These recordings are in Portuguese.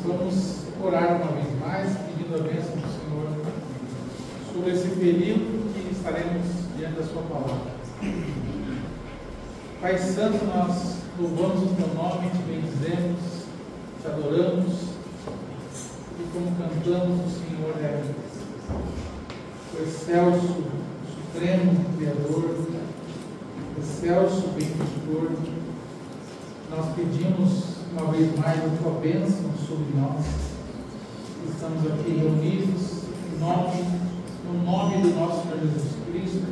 vamos orar uma vez mais, pedindo a bênção do Senhor sobre esse período que estaremos diante da Sua palavra. Pai Santo, nós louvamos o Teu nome, Te bendizemos, Te adoramos, e como cantamos, o Senhor é o excelso, supremo Criador, excelso benfeitor. Nós pedimos uma vez mais a Tua bênção sobre nós. Estamos aqui reunidos no nome do nosso Senhor Jesus Cristo,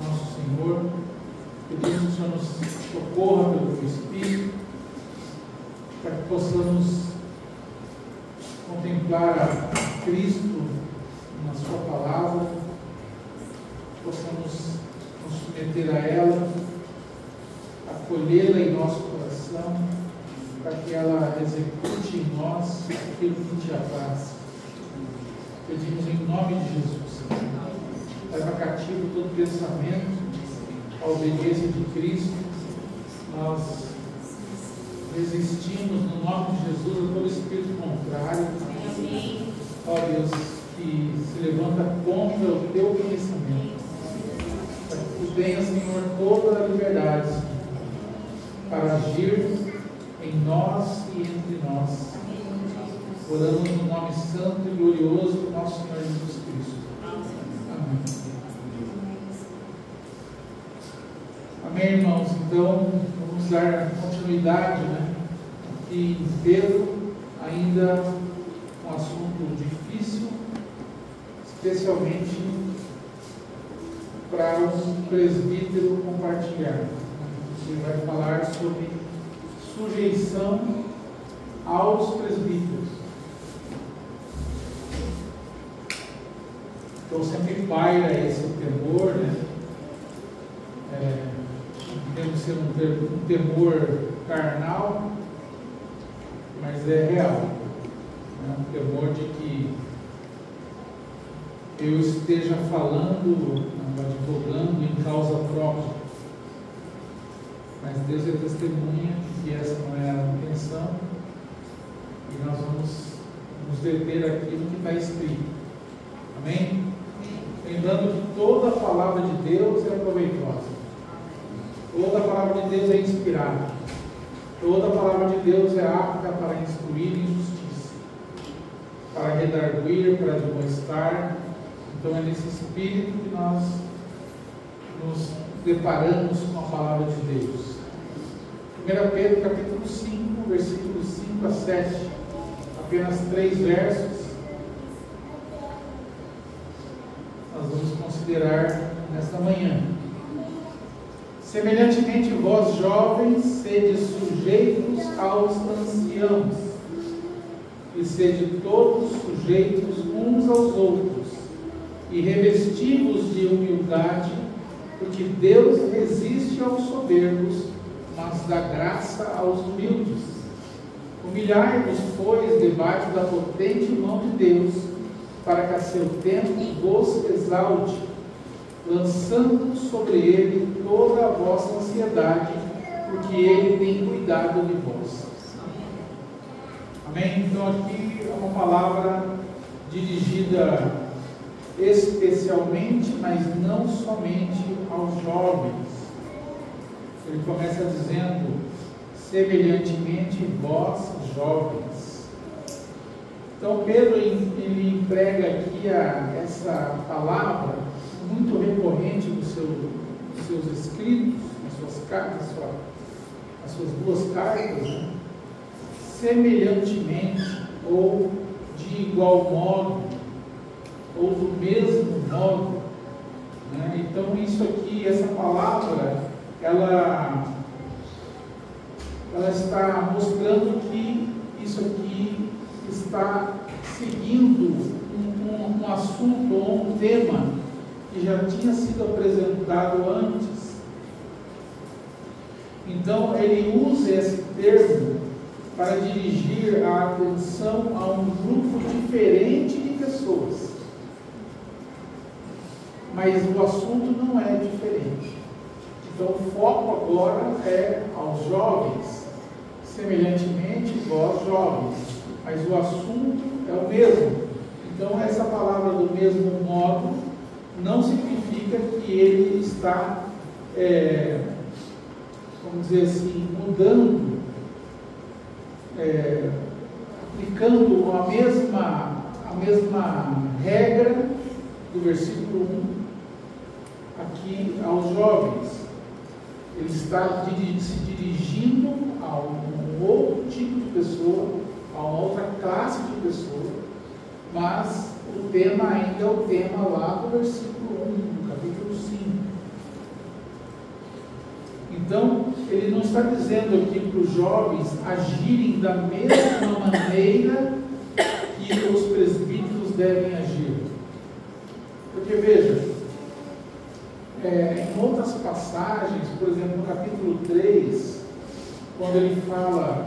nosso Senhor. Pedimos que o Senhor nos socorra pelo Teu Espírito, para que possamos contemplar a Cristo na Sua palavra, possamos nos submeter a ela, acolhê-la em nosso coração, para que ela execute em nós aquilo que Te apraz. Pedimos em nome de Jesus, leva cativo todo pensamento à obediência de Cristo. Nós resistimos no nome de Jesus a todo espírito contrário. Ó Deus, que se levanta contra o Teu pensamento, para que Tu tenhas, Senhor, toda a liberdade para agir em nós e entre nós. Oramos no nome santo e glorioso do nosso Senhor Jesus Cristo. Amém. Amém, irmãos. Então, vamos dar continuidade, aqui em Pedro, ainda um assunto difícil, especialmente para um presbítero compartilhar. Ele vai falar sobre sujeição aos presbíteros. Então sempre paira esse temor, deve ser um temor carnal, mas é real. Um temor de que eu esteja falando, advogando em causa própria. Mas Deus é testemunha que essa não é a intenção, e nós vamos nos deter aqui no que está escrito. Amém? Lembrando que toda a palavra de Deus é proveitosa, toda a palavra de Deus é inspirada, toda a palavra de Deus é apta para instruir em justiça, para redarguir, para admoestar. Então é nesse espírito que nós nos deparamos com a palavra de Deus. 1 Pedro capítulo 5, versículos 5 a 7, apenas 3 versos, nós vamos considerar nesta manhã. Semelhantemente, vós jovens, sede sujeitos aos anciãos, e sede todos sujeitos uns aos outros, e revesti-vos de humildade, porque Deus resiste aos soberbos, mas dá graça aos humildes. Humilhai-vos, pois, debaixo da potente mão de Deus, para que a seu tempo vos exalte, lançando sobre Ele toda a vossa ansiedade, porque Ele tem cuidado de vós. Amém? Então aqui é uma palavra dirigida especialmente, mas não somente aos jovens. Ele começa dizendo: semelhantemente vós jovens. Então Pedro ele emprega aqui essa palavra muito recorrente nos seus escritos, nas suas cartas, as suas duas cartas, semelhantemente, ou de igual modo, ou do mesmo modo. Então isso aqui, essa palavra, ela está mostrando que isso aqui está seguindo um assunto ou um tema que já tinha sido apresentado antes. Então ele usa esse termo para dirigir a atenção a um grupo diferente de pessoas, mas o assunto não é diferente. Então o foco agora é aos jovens. Semelhantemente, vós jovens. mas o assunto é o mesmo. Então, essa palavra do mesmo modo não significa que ele está, vamos dizer assim, mudando, aplicando a mesma regra do versículo 1 aqui aos jovens. Ele está se dirigindo a um outro tipo de pessoa, a uma outra classe de pessoa, mas o tema ainda é o tema lá do versículo 1, do capítulo 5. Então, ele não está dizendo aqui para os jovens agirem da mesma maneira que os presbíteros devem agir. Porque, veja, em outras passagens, por exemplo, no capítulo 3, quando ele fala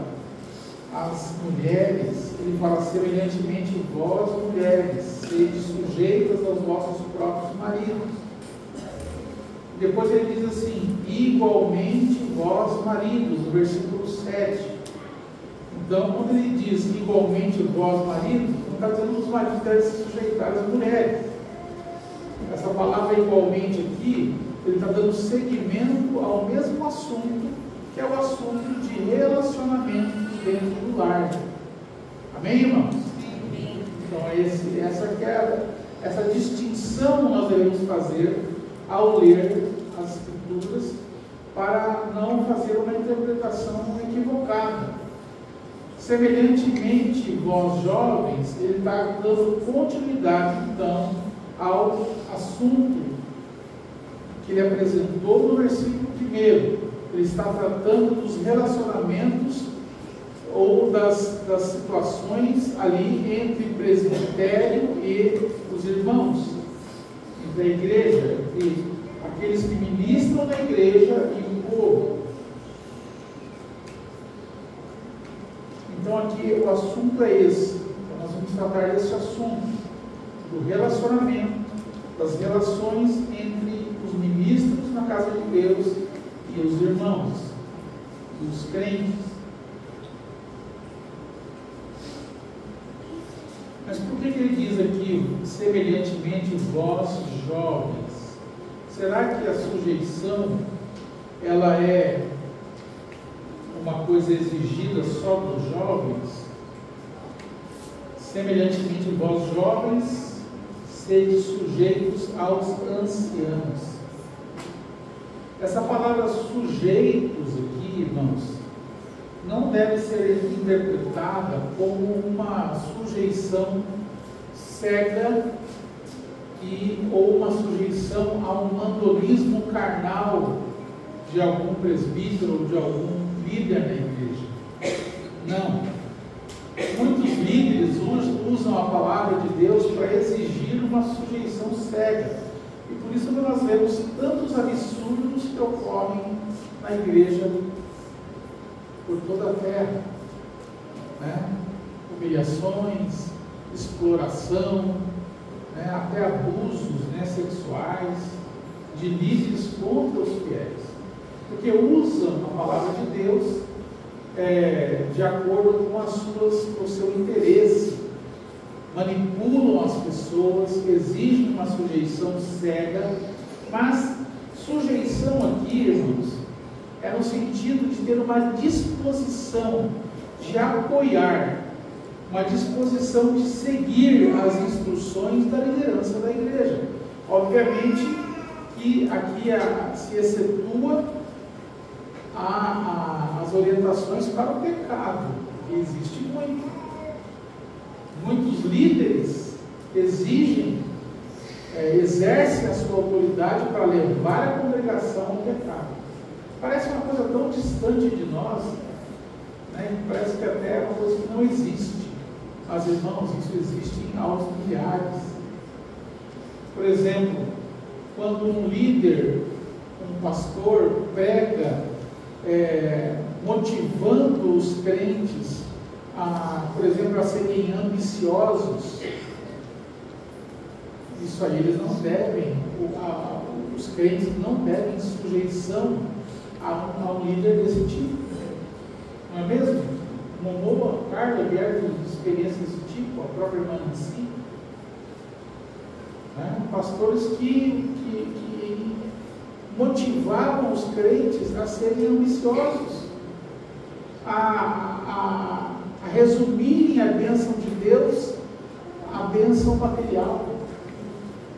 às mulheres, ele fala: semelhantemente vós, mulheres, sede sujeitas aos vossos próprios maridos. Depois ele diz assim: igualmente vós, maridos, no versículo 7. Então, quando ele diz igualmente vós, maridos, não está dizendo que os maridos devem se sujeitar às mulheres. Essa palavra igualmente aqui, ele está dando seguimento ao mesmo assunto, que é o assunto de relacionamento dentro do lar. Amém, irmãos? Amém. Então, essa distinção nós devemos fazer ao ler as Escrituras, para não fazer uma interpretação equivocada. Semelhantemente, vós jovens, ele está dando continuidade, então, ao assunto que ele apresentou no versículo 1. Ele está tratando dos relacionamentos ou das situações ali entre presbitério e os irmãos, entre a igreja, e aqueles que ministram na igreja e o povo. Então aqui o assunto é esse. Então nós vamos tratar desse assunto, do relacionamento, das relações entre os ministros na casa de Deus e os irmãos, e os crentes. Mas por que ele diz aqui, semelhantemente vós jovens? Será que a sujeição, ela é uma coisa exigida só dos jovens? Semelhantemente vós jovens, sede sujeitos aos anciãos. Essa palavra sujeitos aqui, irmãos, não deve ser interpretada como uma sujeição cega ou uma sujeição a um mandolismo carnal de algum presbítero ou de algum líder na igreja. Não. Muitos líderes usam a palavra de Deus para exigir uma sujeição cega. E por isso nós vemos tantos absurdos que ocorrem na igreja por toda a terra, né? Humilhações, exploração, né? Até abusos, né? Sexuais de líderes contra os fiéis, porque usam a palavra de Deus de acordo com o seu interesse, manipulam as pessoas, exigem uma sujeição cega. Mas sujeição aqui, irmãos, é no sentido de ter uma disposição de apoiar, uma disposição de seguir as instruções da liderança da igreja. Obviamente que aqui se excetua as orientações para o pecado, que existe muito. Muitos líderes exercem a sua autoridade para levar a congregação ao pecado. Parece uma coisa tão distante de nós, né? Parece que até é uma coisa que não existe. Mas, irmãos, isso existe aos milhares. Por exemplo, quando um líder, um pastor, prega motivando os crentes por exemplo, a serem ambiciosos, isso aí eles não devem, os crentes não devem sujeição a um líder desse tipo, não é mesmo? Momoa, Carla, vieram de experiências desse tipo, a própria irmã Nancy, né? Pastores que motivavam os crentes a serem ambiciosos, a resumirem a bênção de Deus à bênção material,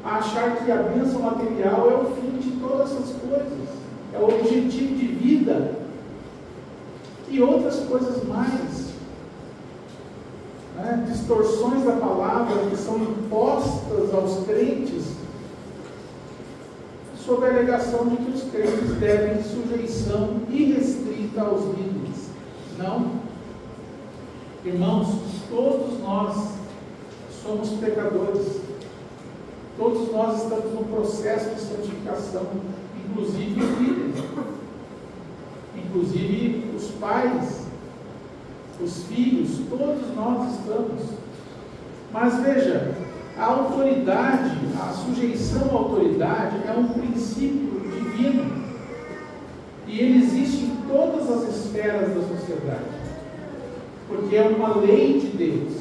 a achar que a bênção material é o fim de todas essas coisas, é o objetivo de vida e outras coisas mais, né? Distorções da palavra que são impostas aos crentes sob a alegação de que os crentes devem sujeição irrestrita aos líderes. Não. Irmãos, todos nós somos pecadores. Todos nós estamos no processo de santificação, inclusive os líderes, inclusive os pais, os filhos, todos nós estamos. Mas veja, a autoridade, a sujeição à autoridade é um princípio divino e ele existe em todas as esferas da sociedade, porque é uma lei de Deus.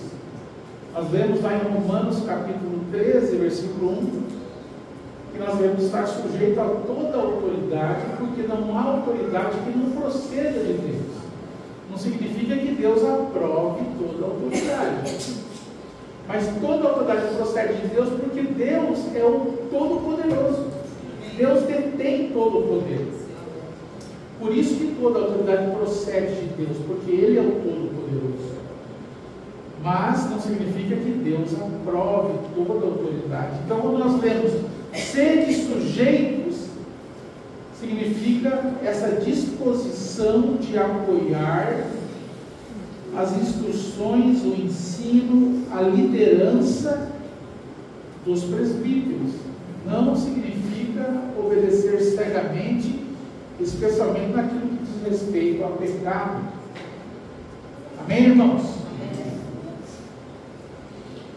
Nós vemos lá em Romanos capítulo 13, versículo 1, que nós devemos estar sujeitos a toda a autoridade, porque não há autoridade que não proceda de Deus. Não significa que Deus aprove toda a autoridade, mas toda a autoridade procede de Deus, porque Deus é o Todo-Poderoso. Deus detém todo o poder. Por isso que toda a autoridade procede de Deus, porque Ele é o Todo-Poderoso. Mas não significa que Deus aprove toda a autoridade. Então, quando nós lemos sede sujeitos, significa essa disposição de apoiar as instruções, o ensino, a liderança dos presbíteros. Não significa obedecer cegamente, especialmente naquilo que diz respeito ao pecado. Amém, irmãos?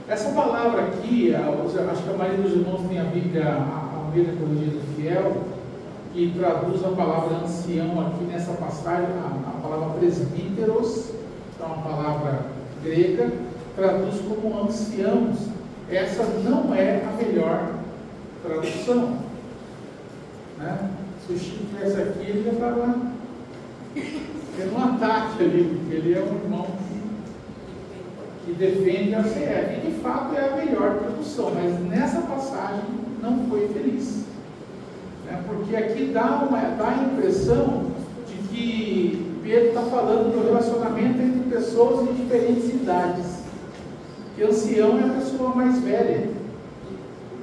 Essa palavra aqui, acho que a maioria dos irmãos tem a Bíblia, a Almeida Corrigida Fiel, que traduz a palavra ancião aqui nessa passagem, a palavra presbíteros, que é uma palavra grega, traduz como anciãos. Essa não é a melhor tradução, né? Se o Chico estivesse aqui, ele já estava tendo um ataque ali, porque ele é um irmão que defende a CF, e de fato é a melhor tradução, mas nessa passagem não foi feliz, né? Porque aqui dá a impressão de que Pedro está falando do relacionamento entre pessoas de diferentes idades, que ancião é a pessoa mais velha,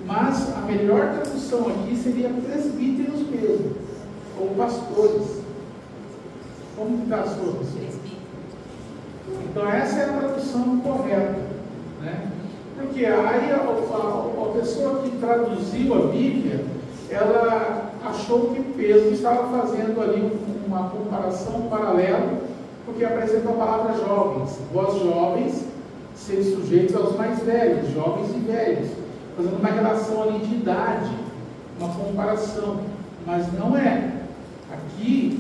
mas a melhor tradução aqui seria presbíteros mesmo, ou pastores. Como que está a sua tradução? Então essa é a tradução correta, né? Porque aí a pessoa que traduziu a Bíblia, ela achou que Pedro estava fazendo ali uma comparação paralela, porque apresenta a palavra jovens. Vós jovens, serem sujeitos aos mais velhos, jovens e velhos, fazendo uma relação ali de idade, uma comparação, mas não é. Aqui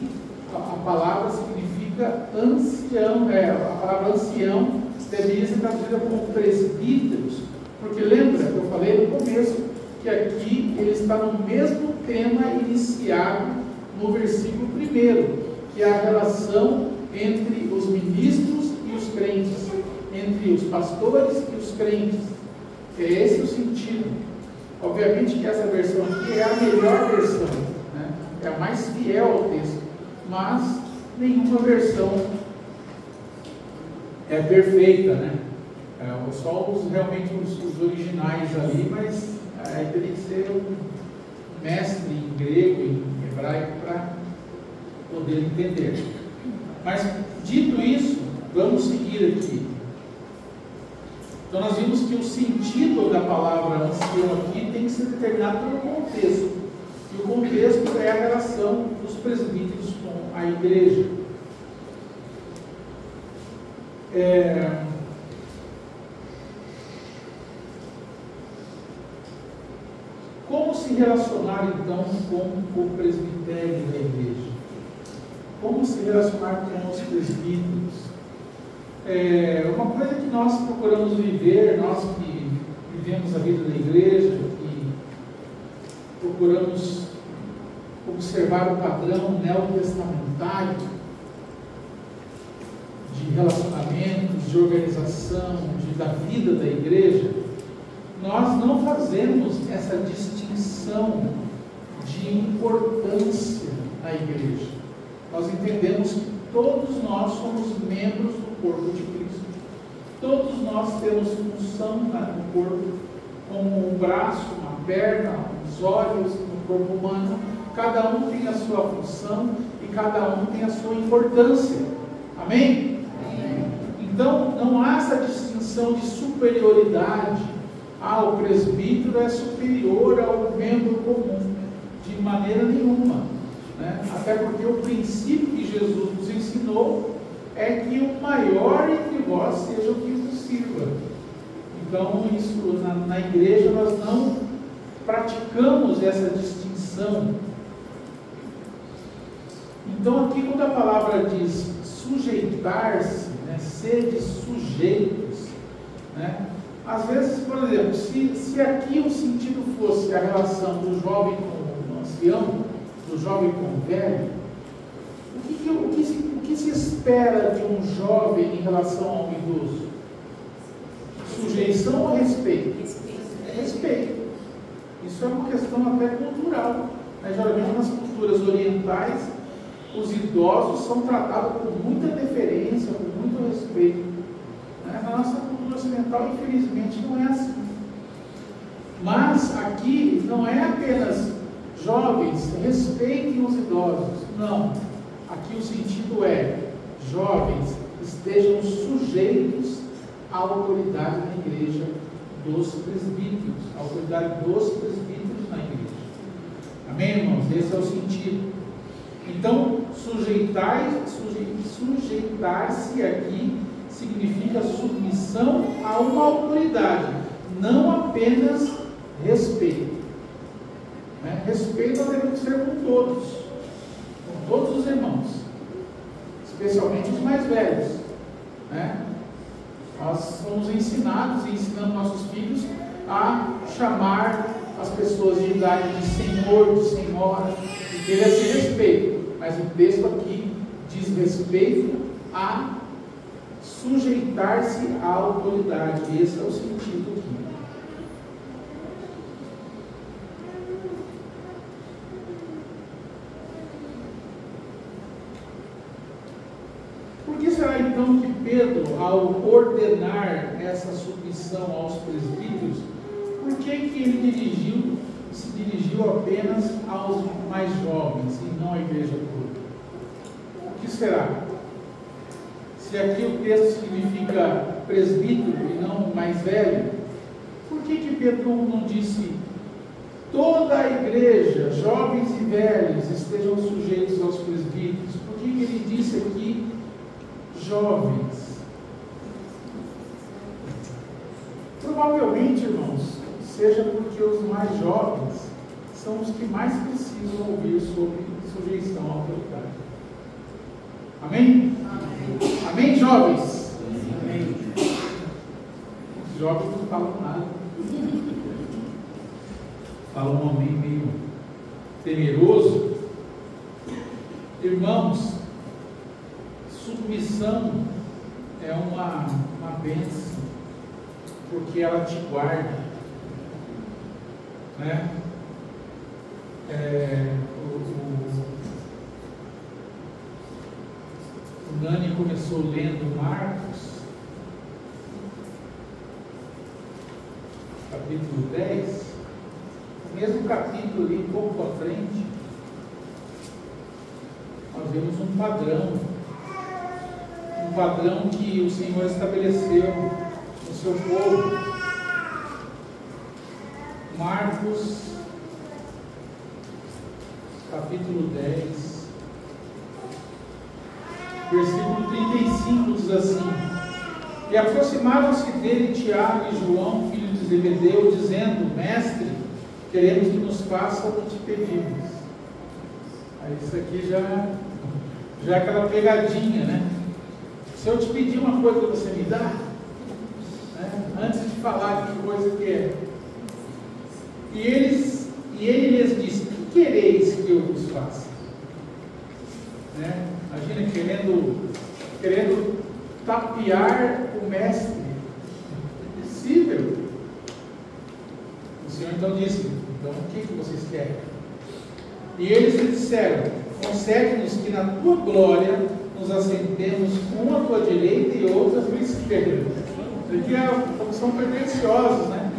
a palavra significa ancião, a palavra ancião deveria ser traduzida como presbíteros, porque lembra que eu falei no começo que aqui ele está no mesmo tema iniciado no versículo 1, que é a relação entre os ministros e os crentes, entre os pastores e os crentes. É esse o sentido. Obviamente que essa versão aqui é a melhor versão, né? É a mais fiel ao texto, mas nenhuma versão é perfeita, né? Só realmente os originais ali, mas aí teria que ser um mestre em grego, em hebraico, para poder entender. Mas, dito isso, vamos seguir aqui. Então, nós vimos que o sentido da palavra ancião aqui tem que ser determinado pelo contexto. E o contexto é a relação dos presbíteros com a igreja. Como se relacionar então com o presbitério da igreja? Como se relacionar com os presbíteros? uma coisa que nós procuramos viver, nós que vivemos a vida da igreja, que procuramos observar o padrão neotestamentário de relacionamentos, de organização, da vida da igreja, nós não fazemos essa distinção de importância na igreja. Nós entendemos que todos nós somos membros do corpo de Cristo. Todos nós temos função no corpo, como um braço, uma perna, os olhos no corpo humano. Cada um tem a sua função e cada um tem a sua importância. Amém? Amém. Então, não há essa distinção de superioridade. O presbítero é superior ao membro comum. De maneira nenhuma. Né? Até porque o princípio que Jesus nos ensinou é que o maior entre vós seja o que vos sirva. Então, isso na igreja nós não praticamos essa distinção. Então, aqui quando a palavra diz sujeitar-se, né, sede sujeitos, né, às vezes, por exemplo, se aqui o sentido fosse a relação do jovem com o ancião, do jovem com o velho, o que se espera de um jovem em relação a um idoso? Sujeição ou respeito? Respeito. Isso é uma questão até cultural. Né? Geralmente nas culturas orientais, os idosos são tratados com muita deferência, com muito respeito. Né? Na nossa cultura ocidental, infelizmente, não é assim. Mas aqui não é apenas jovens, respeitem os idosos. Não. Aqui o sentido é, jovens, estejam sujeitos à autoridade na igreja dos presbíteros, à autoridade dos presbíteros na igreja. Amém, irmãos? Esse é o sentido. Então, sujeitar-se aqui significa submissão a uma autoridade, não apenas respeito. Né? Respeito nós devemos ter com todos os irmãos, especialmente os mais velhos. Né? Nós somos ensinados e ensinamos nossos filhos a chamar as pessoas de idade de senhor, de senhora, e ter esse respeito. Mas o texto aqui diz respeito a sujeitar-se à autoridade. Esse é o sentido aqui. Por que será então que Pedro, ao ordenar essa submissão aos presbíteros, por que ele se dirigiu apenas aos mais jovens e não à igreja toda? O que será? Se aqui o texto significa presbítero e não mais velho, por que Pedro não disse toda a igreja, jovens e velhos, estejam sujeitos aos presbíteros? Por que ele disse aqui jovens? Provavelmente, irmãos, seja porque os mais jovens são os que mais precisam ouvir sobre sujeição à autoridade. Amém? Amém, amém, jovens? Amém. Os jovens não falam nada. Falam um amém meio temeroso. Irmãos, submissão é uma bênção, porque ela te guarda. Né? O Nani começou lendo Marcos, capítulo 10, o mesmo capítulo ali, um pouco à frente, nós vemos um padrão que o Senhor estabeleceu no seu povo. Marcos, capítulo 10, versículo 35 diz assim: E aproximaram-se dele Tiago e João, filho de Zebedeu, dizendo: Mestre, queremos que nos faça o que te pedimos. Aí isso aqui já é aquela pegadinha, né? Se eu te pedir uma coisa, você me dá? Antes de falar de que coisa que é. E ele lhes disse: que quereis que eu vos faça? Imagina, querendo tapear o mestre. Impossível. O Senhor então disse: então o que vocês querem? E eles lhe disseram: concede-nos que na tua glória nos assentemos um à tua direita e outro à tua esquerda. Porque são pretensiosos, né?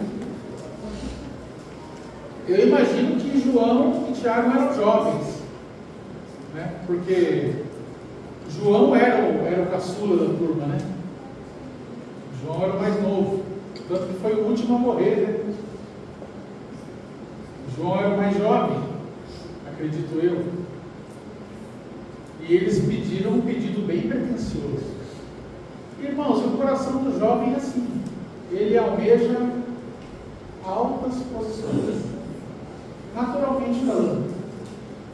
Eu imagino que João e Tiago eram jovens, né? Porque João era o caçula da turma, né? João era o mais novo, tanto que foi o último a morrer, né? João era o mais jovem, acredito eu. E eles pediram um pedido bem pretensioso. Irmãos, o coração do jovem é assim. Ele almeja altas posições, naturalmente falando,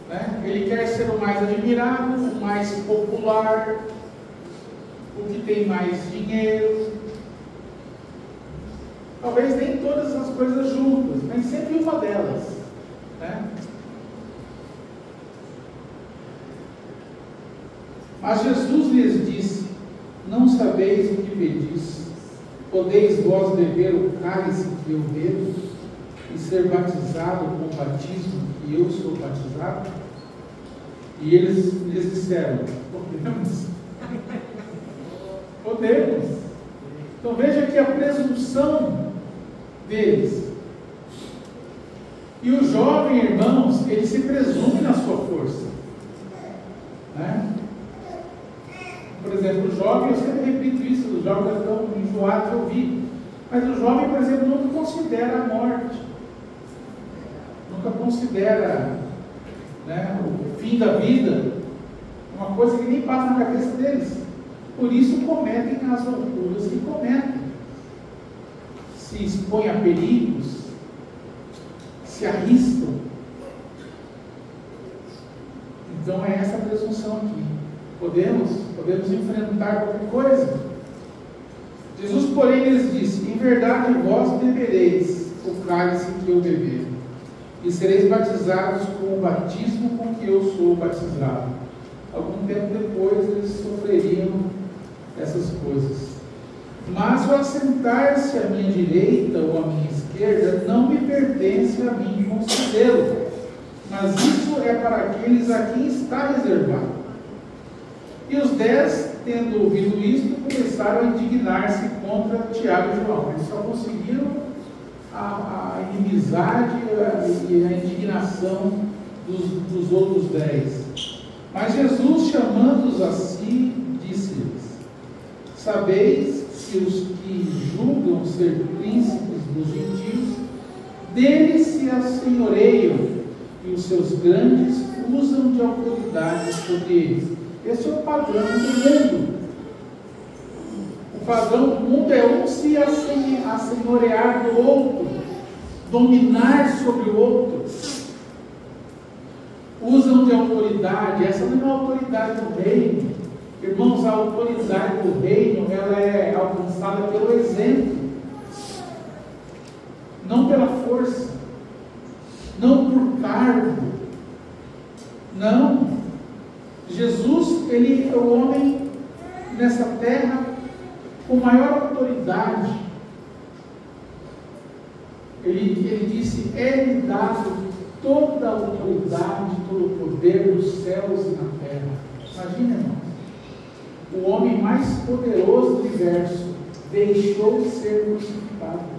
né? Ele quer ser o mais admirado, o mais popular, o que tem mais dinheiro. Talvez nem todas as coisas juntas, mas sempre uma delas, né? Mas Jesus lhes disse: não sabeis o que pedis? Podeis vós beber o cálice que eu bebo e ser batizado com o batismo que eu sou batizado? E eles lhes disseram: podemos. Podemos. Então veja aqui a presunção deles. E o jovem, irmãos, ele se presume na sua força, né? Por exemplo, o jovem, eu sempre repito isso, os jovens estão enjoados de ouvir, mas o jovem, por exemplo, nunca considera a morte, nunca considera, né, o fim da vida, uma coisa que nem passa na cabeça deles. Por isso cometem as loucuras que cometem, se expõem a perigos, se arriscam. Então é essa presunção aqui. Podemos enfrentar qualquer coisa. Jesus, porém, lhes disse: em verdade vós bebereis o cálice que eu beber, e sereis batizados com o batismo com que eu sou batizado. Algum tempo depois eles sofreriam essas coisas. Mas o assentar-se à minha direita ou à minha esquerda não me pertence a mim concedê-lo, mas isso é para aqueles a quem está reservado. E os 10, tendo ouvido isto, começaram a indignar-se contra Tiago e João. Eles só conseguiram a inimizade e a indignação dos outros 10. Mas Jesus, chamando-os a si, disse-lhes: sabeis que os que julgam ser príncipes dos gentios, deles se assenhoreiam, e os seus grandes usam de autoridade sobre eles. Esse é o padrão do mundo. O padrão do mundo é um se assenhorear do outro, dominar sobre o outro. Usam de autoridade. Essa não é uma autoridade do reino. Irmãos, a autoridade do reino, ela é alcançada pelo exemplo, não pela força, não por cargo. Não. Jesus, ele é o homem nessa terra com maior autoridade. Ele disse: é-lhe dado toda a autoridade, todo o poder dos céus e na terra. Imagina, irmãos, o homem mais poderoso do universo deixou de ser crucificado.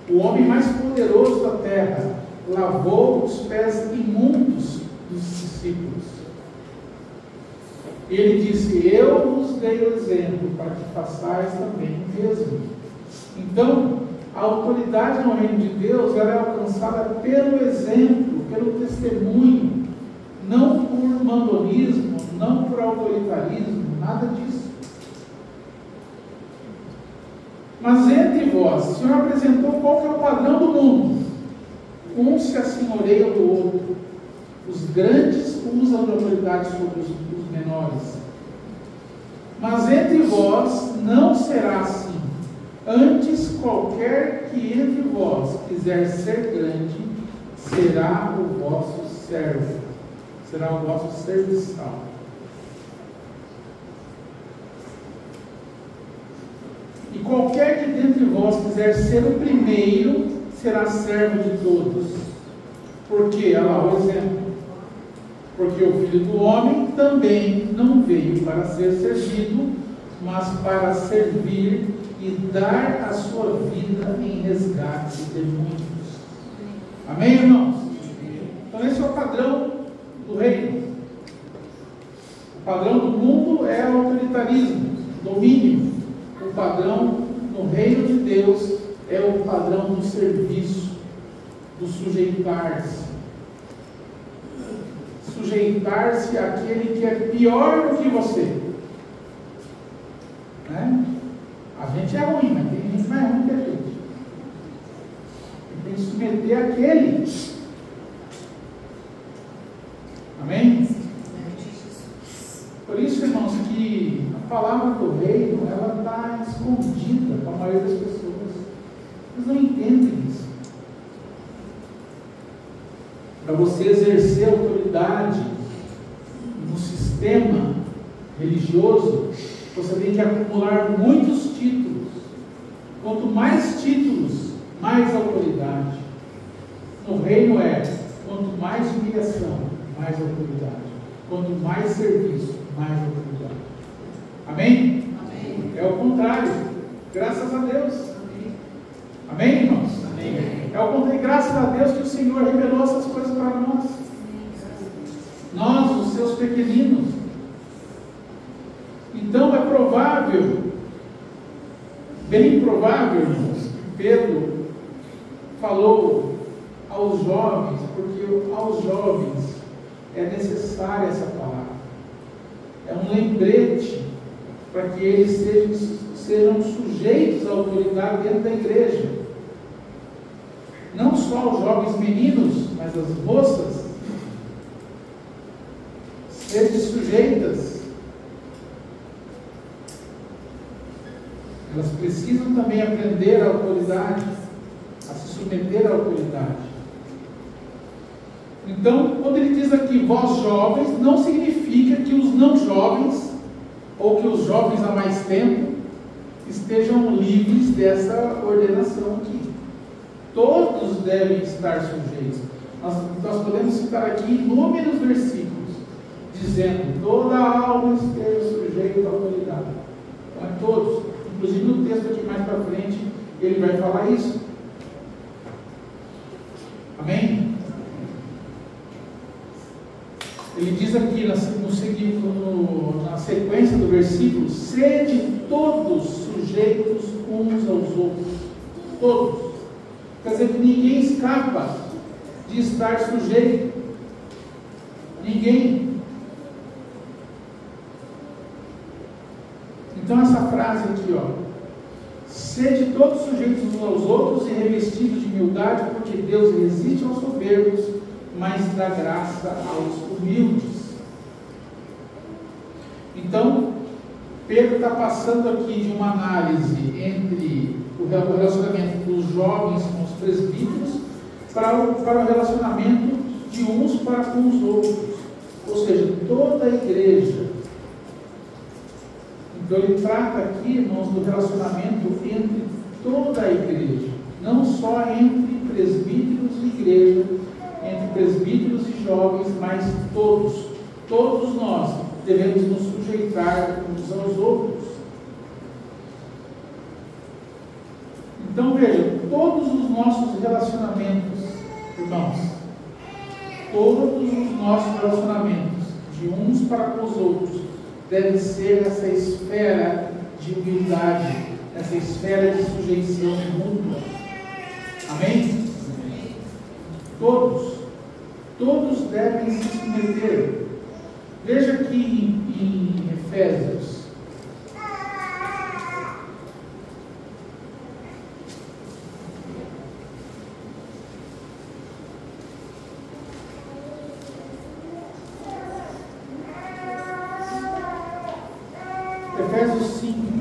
O homem mais poderoso da terra lavou os pés imundos dos discípulos. Ele disse: eu vos dei o exemplo para que façais também o mesmo. Então, a autoridade no reino de Deus, ela é alcançada pelo exemplo, pelo testemunho, não por mandonismo, não por autoritarismo, nada disso. Mas entre vós, o Senhor apresentou qual que é o padrão do mundo. Um se assenhoreia do outro, Os grandes usam de autoridade sobre os menores. Mas entre vós não será assim. Antes, qualquer que entre vós quiser ser grande, será o vosso servo, será o vosso serviçal. E qualquer que dentre vós quiser ser o primeiro, será servo de todos. Porque, olha lá o exemplo. Porque o Filho do Homem também não veio para ser servido, mas para servir e dar a sua vida em resgate de muitos. Amém, irmãos? Então esse é o padrão do reino. O padrão do mundo é o autoritarismo, domínio. O padrão no reino de Deus é o padrão do serviço, do sujeitar-se. Sujeitar-se àquele que é pior do que você. Né? A gente é ruim, mas tem gente mais ruim que a gente. E tem que submeter àquele. Amém? Por isso, irmãos, que a palavra do reino, ela está escondida para a maioria das pessoas. Eles não entendem isso. Para você exercer autoridade no sistema religioso, você tem que acumular muitos títulos. Quanto mais títulos, mais autoridade. No reino quanto mais humilhação, mais autoridade. Quanto mais serviço, mais autoridade. Amém? Amém. É o contrário. Graças a Deus. Amém, irmãos? Amém. É o contrário. Graças a Deus que o Senhor revelou essas coisas para nós. Nós, os seus pequeninos. Então é provável, bem provável, irmãos, que Pedro falou aos jovens, porque aos jovens é necessária essa palavra. É um lembrete para que eles sejam sujeitos à autoridade dentro da igreja. Não só os jovens meninos, mas as moças, sejam sujeitas. Elas precisam também aprender a autoridade, a se submeter à autoridade. Então, quando ele diz aqui, vós jovens, não significa que os não jovens, ou que os jovens há mais tempo, estejam livres dessa ordenação aqui. Todos devem estar sujeitos. Nós podemos citar aqui inúmeros versículos, dizendo, toda alma esteja sujeita à autoridade. Não é todos. Inclusive no texto aqui mais para frente, ele vai falar isso. Amém? Ele diz aqui na sequência do versículo, sede todos sujeitos uns aos outros. Todos. Quer dizer que ninguém escapa de estar sujeito. Ninguém. Então essa frase aqui, sede todos sujeitos uns aos outros e revestidos de humildade, porque Deus resiste aos soberbos, mas dá graça aos humildes. Então, Pedro está passando aqui de uma análise entre o relacionamento dos jovens com os presbíteros para o relacionamento de uns para com os outros, ou seja, toda a igreja. Então ele trata aqui, irmãos, do relacionamento entre toda a igreja, não só entre presbíteros e igreja, entre presbíteros e jovens, mas todos nós devemos nos sujeitar uns aos outros. Então veja, todos os nossos relacionamentos, irmãos, todos os nossos relacionamentos, de uns para com os outros, deve ser essa esfera de humildade, essa esfera de sujeição mútua. Amém? Todos devem se submeter. Veja aqui em Efésios. Efésios 5.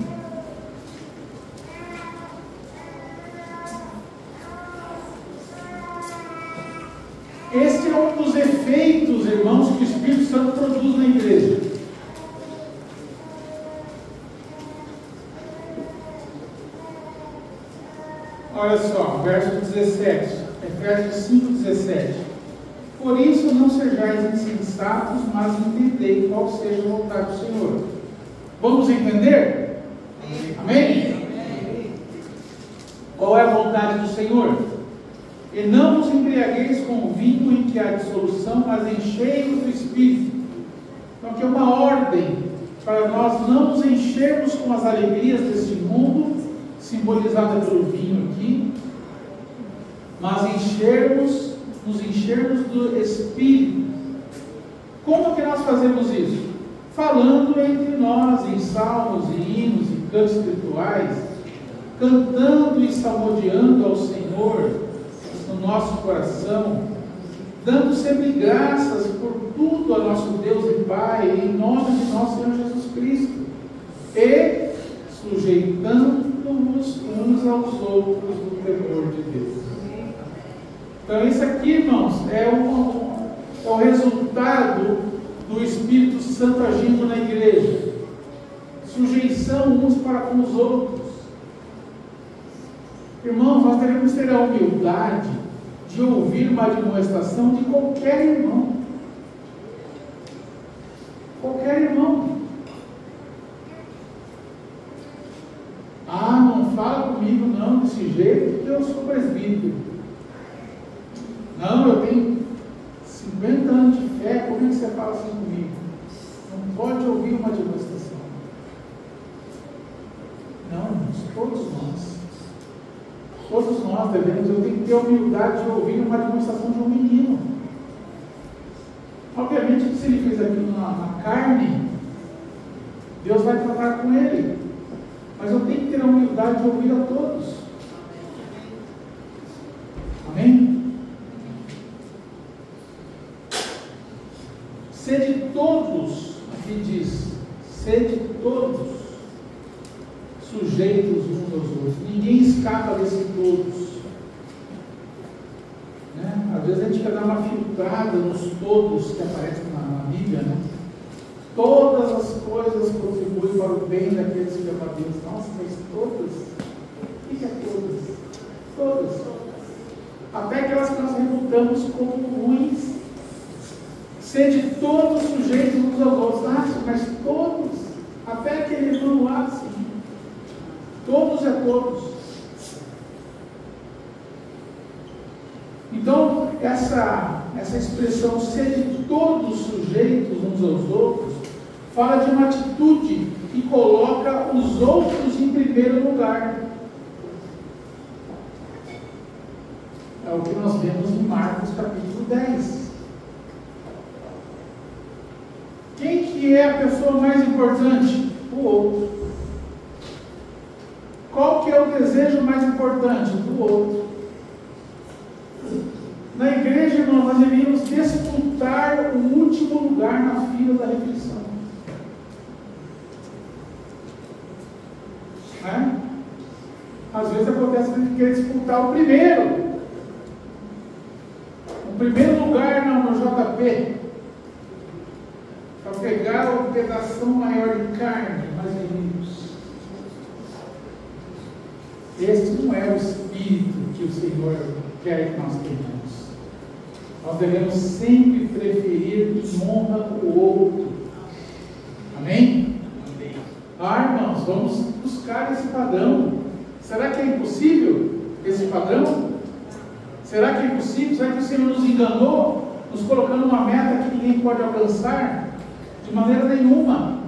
Este é um dos efeitos, irmãos, que o Espírito Santo produz na igreja. Olha só, verso 17, Efésios 5, 17. Por isso não sejais insensatos, mas entendei qual seja a vontade do Senhor. Vamos entender? Amém? Qual é a vontade do Senhor? E não vos embriagueis com o vinho em que há dissolução, mas enchei-vos do Espírito. Então aqui é uma ordem para nós não nos enchermos com as alegrias deste mundo, simbolizada pelo vinho aqui, mas nos enchermos do Espírito. Como que nós fazemos isso? Falando entre nós em salmos e hinos e cantos espirituais, cantando e salmodiando ao Senhor no nosso coração, dando sempre graças por tudo a nosso Deus e Pai, em nome de nosso Senhor Jesus Cristo, e sujeitando-vos uns aos outros no temor de Deus. Então isso aqui, irmãos, é o resultado do Espírito Santo agindo na igreja. Sujeição uns para com os outros. Irmãos, nós devemos ter a humildade de ouvir uma admoestação de qualquer irmão. Qualquer irmão. Ah, não fala comigo não desse jeito, porque eu sou presbítero. Não, eu tenho 50 anos de fé, como é que você fala assim comigo? Não pode ouvir uma admoestação. Não, todos nós devemos, eu tenho que ter a humildade de ouvir uma demonstração de um menino. Obviamente que se ele fez aquilo na carne, Deus vai tratar com ele. Mas eu tenho que ter a humildade de ouvir a todos. Amém? Sede todos, aqui diz, sede todos sujeitos uns aos outros. Ninguém escapa desse todos. Né? Às vezes a gente quer dar uma filtrada nos todos que aparecem na Bíblia, né? Todas as coisas contribuem para o bem daqueles que amam a Deus. Nossa, mas todas? O que é todas? Todas. Até aquelas que nós reputamos como ruins. Sede todos sujeitos uns aos outros. Ah, mas todos? Até aquele irmão lá, sim. Todos é todos. Então, essa expressão sede todos sujeitos uns aos outros fala de uma atitude que coloca os outros em primeiro lugar. É o que nós vemos em Marcos capítulo 10. Quem que é a pessoa mais importante? O outro. Qual que é o desejo mais importante? Do outro. Na igreja, irmão, nós deveríamos disputar o último lugar na fila da refeição. Né? Às vezes acontece que a gente quer disputar o primeiro. O primeiro lugar no JP. Para pegar o pedação maior de carne, mais amigos. Este não é o espírito que o Senhor quer que nós tenhamos. Nós devemos sempre preferir em honra o outro. Amém? Amém. Ah, irmãos, vamos buscar esse padrão. Será que é impossível esse padrão? Será que é impossível? Será que o Senhor nos enganou, nos colocando uma meta que ninguém pode alcançar? De maneira nenhuma.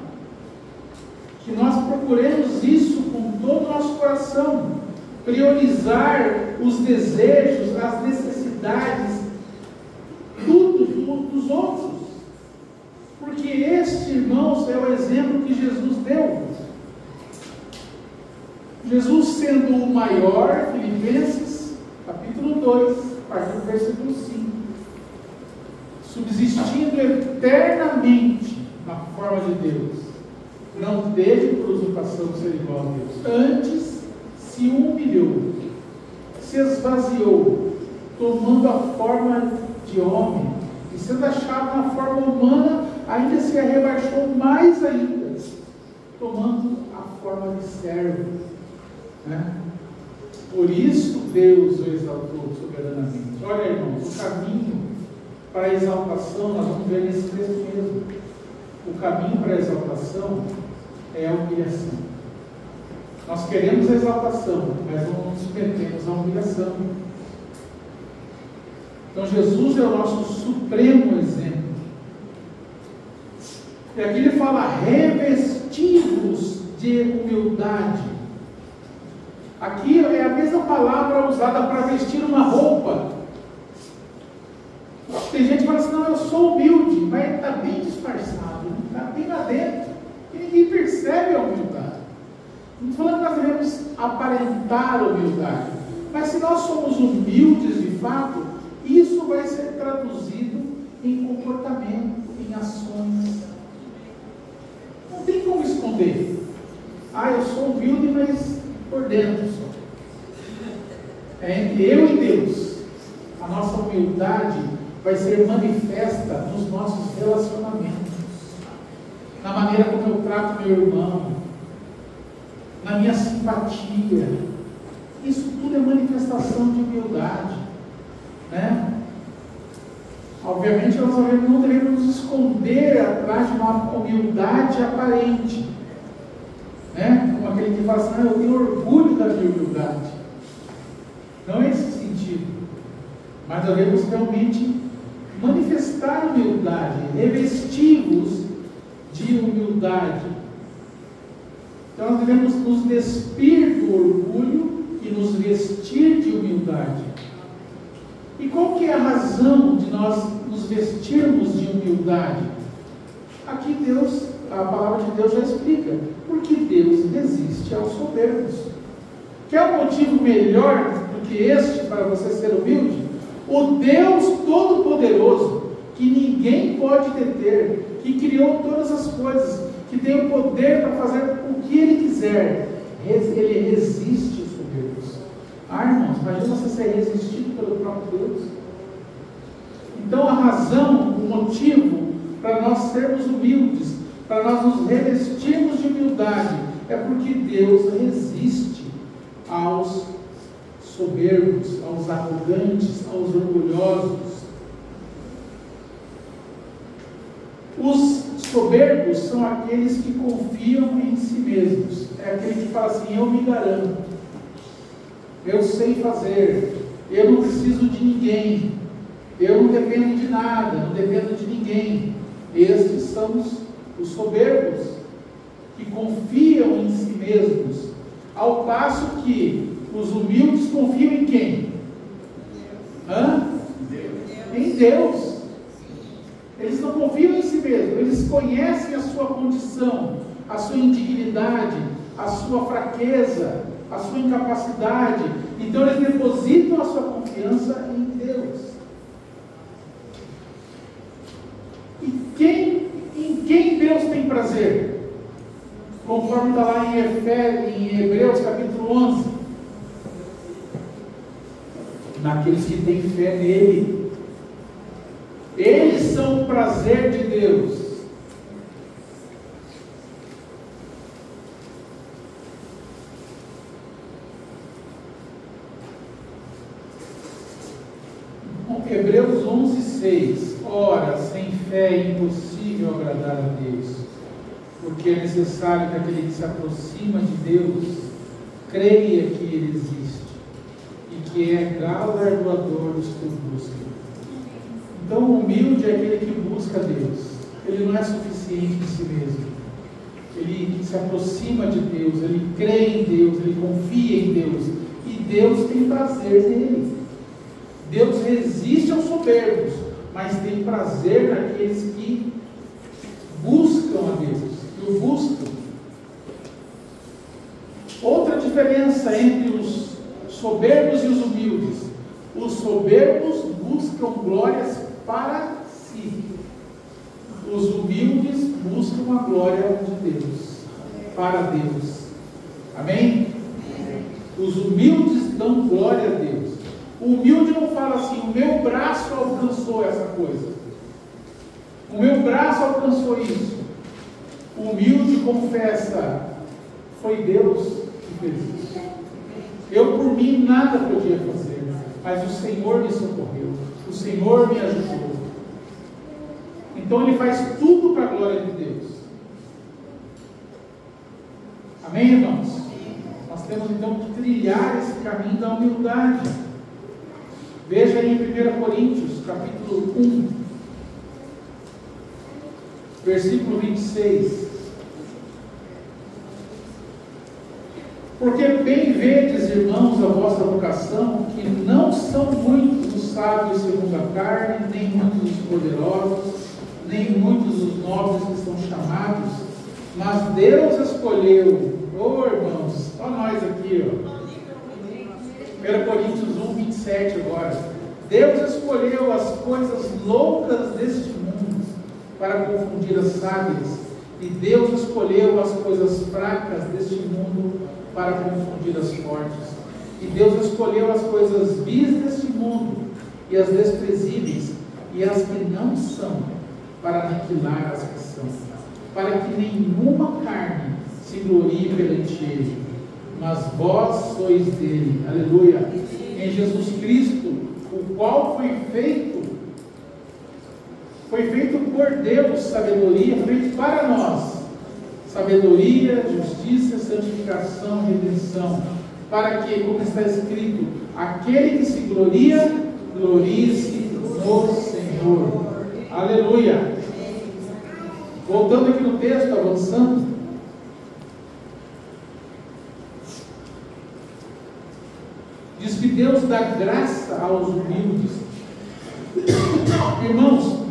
Que nós procuremos isso com todo o nosso coração. Priorizar os desejos, as necessidades, tudo dos outros. Porque este, irmãos, é o exemplo que Jesus deu. Jesus sendo o maior, Filipenses, capítulo 2, a partir do versículo 5. Subsistindo eternamente na forma de Deus. não teve por usurpação ser igual a Deus. Antes se humilhou, se esvaziou, tomando a forma de homem, e sendo achado na forma humana, ainda se rebaixou mais ainda, tomando a forma de servo. Por isso Deus o exaltou soberanamente. Olha, irmãos, o caminho para a exaltação, nós vamos ver nesse texto mesmo. O caminho para a exaltação é a humilhação. Nós queremos a exaltação, mas não nos submetemos à humilhação. Então Jesus é o nosso supremo exemplo. E aqui ele fala: revestivos de humildade. Aqui é a mesma palavra usada para vestir uma roupa. Tem gente que fala assim: não, eu sou humilde, mas está bem disfarçado, está bem lá dentro, e ninguém percebe a humildade. Não estou falando que nós devemos aparentar humildade, mas se nós somos humildes de fato, isso vai ser traduzido em comportamento, em ações. Não tem como esconder. Eu sou humilde, mas por dentro só. É entre eu e Deus. A nossa humildade vai ser manifesta nos nossos relacionamentos, na maneira como eu trato meu irmão, na minha simpatia. Isso tudo é manifestação de humildade, Obviamente nós não devemos nos esconder atrás de uma humildade aparente, como aquele que fala assim: eu tenho orgulho da minha humildade. Não é esse sentido, mas devemos realmente manifestar humildade, revestivos de humildade. Então nós devemos nos despir do orgulho e nos vestir de humildade. E qual que é a razão de nós nos vestirmos de humildade? Aqui a palavra de Deus já explica: porque Deus resiste aos soberbos. Quer um motivo melhor do que este para você ser humilde? O Deus Todo-Poderoso, que ninguém pode deter, que criou todas as coisas, que tem o poder para fazer o que Ele quiser, Ele resiste aos soberbos. Irmãos, imagina você ser resistido pelo próprio Deus. Então a razão, o motivo para nós sermos humildes, para nós nos revestirmos de humildade, é porque Deus resiste aos soberbos, aos arrogantes, aos orgulhosos. Os soberbos são aqueles que confiam em si mesmos. É aquele que fala assim: eu me garanto, eu sei fazer, eu não preciso de ninguém, eu não dependo de nada, não dependo de ninguém. Estes são os soberbos, que confiam em si mesmos, ao passo que os humildes confiam em quem? Em Deus. Eles não confiam em si mesmos, eles conhecem a sua condição, a sua indignidade, a sua fraqueza, a sua incapacidade. Então eles depositam a sua confiança em Deus. E em quem Deus tem prazer? Conforme está lá em Hebreus capítulo 11. Naqueles que têm fé nele. Eles são o prazer de Deus. Hebreus 11, 6. Ora, sem fé é impossível agradar a Deus, porque é necessário que aquele que se aproxima de Deus creia que Ele existe e que é galardoador dos que o buscam. Então o humilde é aquele que busca Deus. Ele não é suficiente em si mesmo. Ele se aproxima de Deus, ele crê em Deus, ele confia em Deus, e Deus tem prazer nele. Deus resiste aos soberbos, mas tem prazer naqueles que buscam a Deus, que o buscam. Outra diferença entre os soberbos e os humildes: os soberbos buscam glórias para si, os humildes buscam a glória de Deus. para Deus. Amém? Os humildes dão glória a Deus. O humilde não fala assim: o meu braço alcançou essa coisa, o meu braço alcançou isso. O humilde confessa: foi Deus que fez isso. Eu por mim nada podia fazer, mas o Senhor me socorreu, o Senhor me ajudou. Então ele faz tudo para a glória de Deus. Amém, irmãos? Nós temos então que trilhar esse caminho da humildade. Veja aí em 1 Coríntios, capítulo 1, versículo 26. Porque bem vedes, irmãos, a vossa vocação, que não são muitos os sábios segundo a carne, nem muitos os poderosos, nem muitos os nobres que são chamados, mas Deus escolheu, irmãos, olha nós aqui, 1 Coríntios 1, 27 agora. Deus escolheu as coisas loucas deste mundo para confundir as sábias, e Deus escolheu as coisas fracas deste mundo para confundir as fortes. E Deus escolheu as coisas vis deste mundo, e as desprezíveis, e as que não são, para aniquilar as que são, para que nenhuma carne se glorie perante Ele. Mas vós sois dele, aleluia, em Jesus Cristo, o qual foi feito por Deus, sabedoria, feito para nós, sabedoria, justiça, santificação, redenção, para que, como está escrito, aquele que se gloria, glorie-se no Senhor, aleluia. Voltando aqui no texto, avançando, diz que Deus dá graça aos humildes. Irmãos,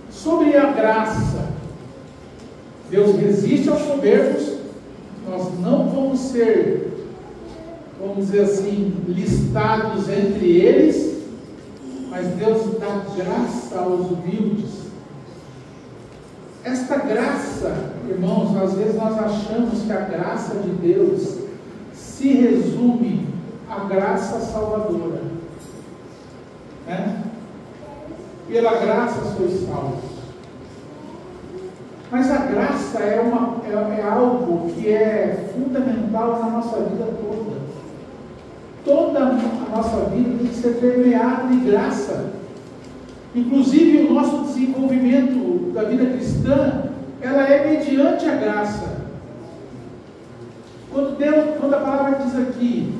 sobre a graça, Deus resiste aos soberbos. Nós não vamos ser, vamos dizer assim, listados entre eles, mas Deus dá graça aos humildes. Esta graça, irmãos, às vezes nós achamos que a graça de Deus se resume à graça salvadora, né? Pela graça sois salvos. Mas a graça é algo que é fundamental na nossa vida toda. Toda a nossa vida tem que ser permeada de graça. Inclusive o nosso desenvolvimento da vida cristã, ela é mediante a graça. Quando a palavra diz aqui,